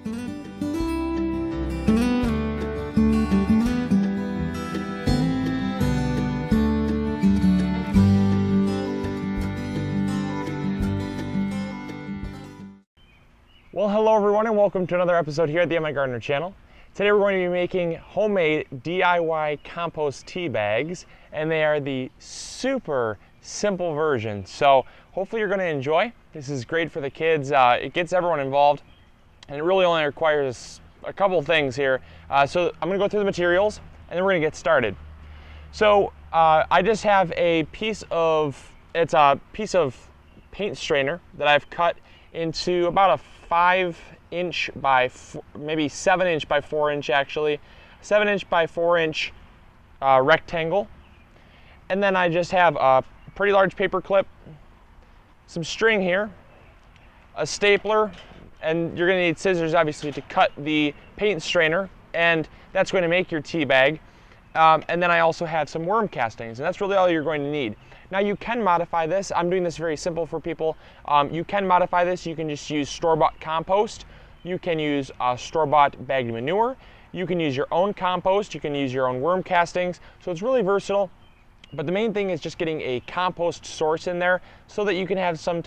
Well, hello everyone and welcome to another episode here at the MIgardener channel. Today we're going to be making homemade DIY compost tea bags, and they are the super simple version. So hopefully you're going to enjoy. This is great for the kids. It gets everyone involved, and it really only requires a couple things here. So I'm going to go through the materials and then we're going to get started. So I just have a piece of paint strainer that I've cut into about a 5-inch by maybe 7-inch by 4-inch, actually 7-inch by 4-inch rectangle. And then I just have a pretty large paper clip, some string here, a stapler, and you're going to need scissors obviously to cut the paint strainer, and that's going to make your tea bag. And then I also have some worm castings, and that's really all you're going to need. Now you can modify this. I'm doing this very simple for people. You can modify this. You can just use store-bought compost. You can use store-bought bagged manure. You can use your own compost. You can use your own worm castings. So it's really versatile. But the main thing is just getting a compost source in there so that you can have some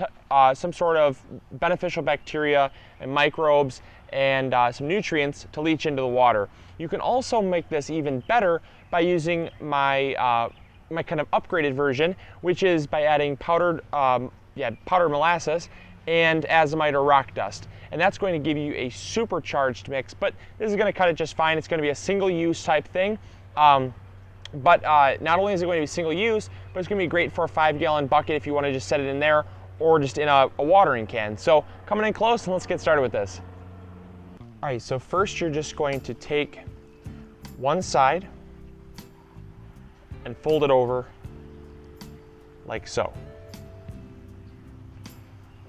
sort of beneficial bacteria and microbes and some nutrients to leach into the water. You can also make this even better by using my kind of upgraded version, which is by adding powdered molasses and azomite or rock dust. And that's going to give you a supercharged mix, but this is going to cut it just fine. It's going to be a single-use type thing. But not only is it going to be single use, but it's going to be great for a 5-gallon bucket if you want to just set it in there, or just in a watering can. So coming in close, and let's get started with this. All right, so first you're just going to take one side and fold it over like so.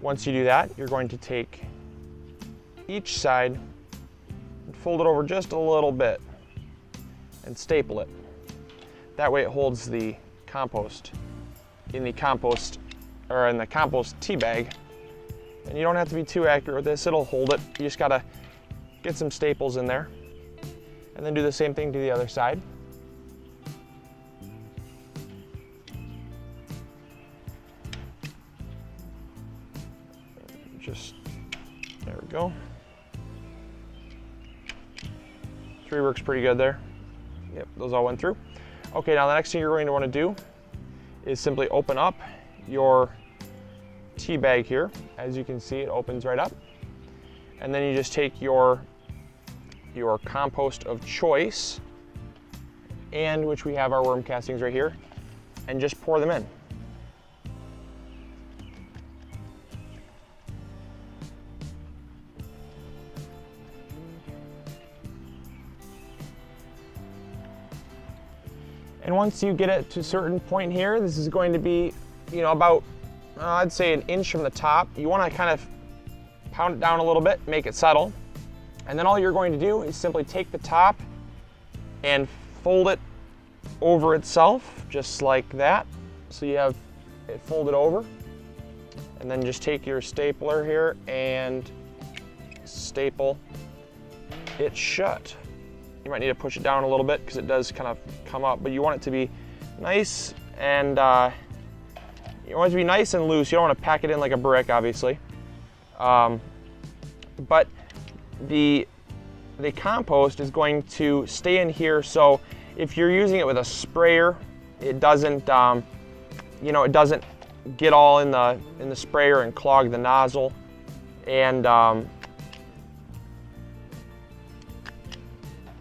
Once you do that, you're going to take each side and fold it over just a little bit and staple it. That way it holds the compost in the compost tea bag. And you don't have to be too accurate with this, it'll hold it. You just gotta get some staples in there. And then do the same thing to the other side. There we go. 3 works pretty good there. Yep, those all went through. Okay, now the next thing you're going to want to do is simply open up your tea bag here. As you can see, it opens right up. And then you just take your compost of choice, and which we have our worm castings right here, and just pour them in. And once you get it to a certain point here, this is going to be, about, I'd say 1 inch from the top. You want to kind of pound it down a little bit, make it settle. And then all you're going to do is simply take the top and fold it over itself, just like that. So you have it folded over. And then just take your stapler here and staple it shut. You might need to push it down a little bit because it does kind of come up, but you want it to be nice and you want it to be nice and loose. You don't want to pack it in like a brick, obviously. But the compost is going to stay in here, so if you're using it with a sprayer, it doesn't it doesn't get all in the sprayer and clog the nozzle. And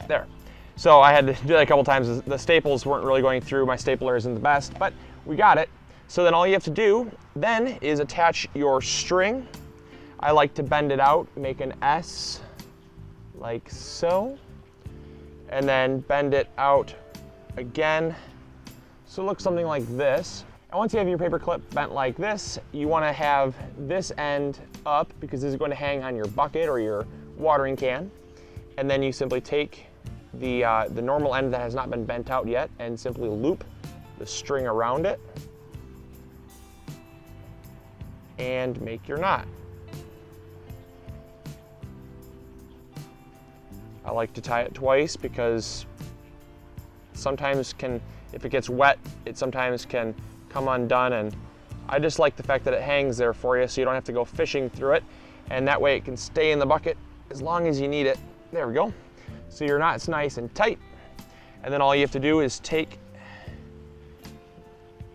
there. So I had to do that a couple times. The staples weren't really going through. My stapler isn't the best, but we got it. So then all you have to do then is attach your string. I like to bend it out, make an S like so, and then bend it out again so it looks something like this. And once you have your paper clip bent like this, you want to have this end up because this is going to hang on your bucket or your watering can. And then you simply take the normal end that has not been bent out yet and simply loop the string around it and make your knot. I like to tie it twice because sometimes if it gets wet, it sometimes can come undone, and I just like the fact that it hangs there for you so you don't have to go fishing through it, and that way it can stay in the bucket as long as you need it. There we go. So your knot's nice and tight, and then all you have to do is take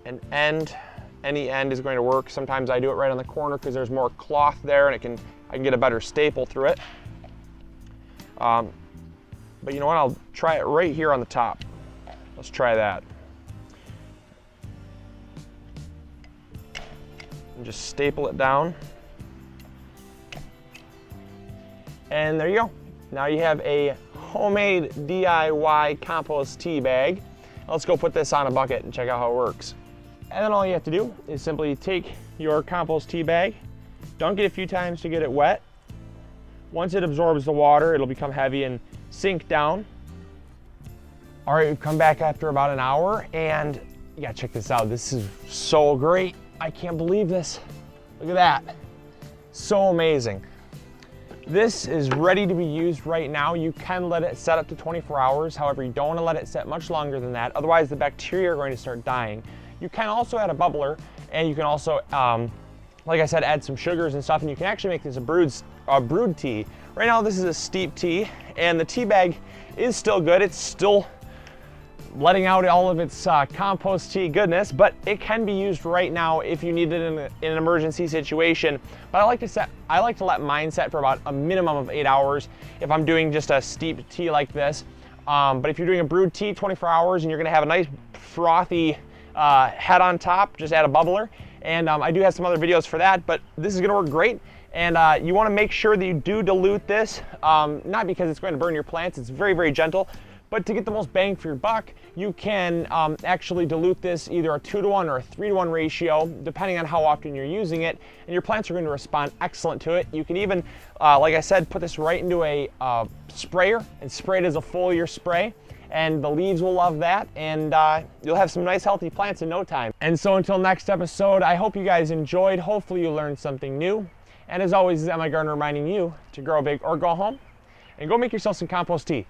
an end. Any end is going to work. Sometimes I do it right on the corner because there's more cloth there and I can get a better staple through it. But you know what, I'll try it right here on the top. Let's try that. And just staple it down. And there you go. Now you have a homemade DIY compost tea bag. Let's go put this on a bucket and check out how it works. And then all you have to do is simply take your compost tea bag, dunk it a few times to get it wet. Once it absorbs the water, it'll become heavy and sink down. All right, we've come back after about an hour, and you gotta check this out. This is so great. I can't believe this. Look at that. So amazing. This is ready to be used right now. You can let it set up to 24 hours. However, you don't want to let it set much longer than that. Otherwise, the bacteria are going to start dying. You can also add a bubbler, and you can also, like I said, add some sugars and stuff, and you can actually make this a brewed tea. Right now, this is a steep tea, and the tea bag is still good. It's still letting out all of its compost tea goodness, but it can be used right now if you need it in an emergency situation. But I like to let mine set for about a minimum of 8 hours if I'm doing just a steep tea like this. But if you're doing a brewed tea, 24 hours, and you're gonna have a nice frothy head on top, just add a bubbler. And I do have some other videos for that, but this is gonna work great. And you wanna make sure that you do dilute this, not because it's going to burn your plants, it's very, very gentle, but to get the most bang for your buck, you can actually dilute this either a 2-to-1 or a 3-to-1 ratio, depending on how often you're using it, and your plants are going to respond excellent to it. You can even, like I said, put this right into a sprayer and spray it as a foliar spray, and the leaves will love that, and you'll have some nice healthy plants in no time. And so until next episode, I hope you guys enjoyed. Hopefully you learned something new. And as always, this is MIgardener reminding you to grow big or go home and go make yourself some compost tea.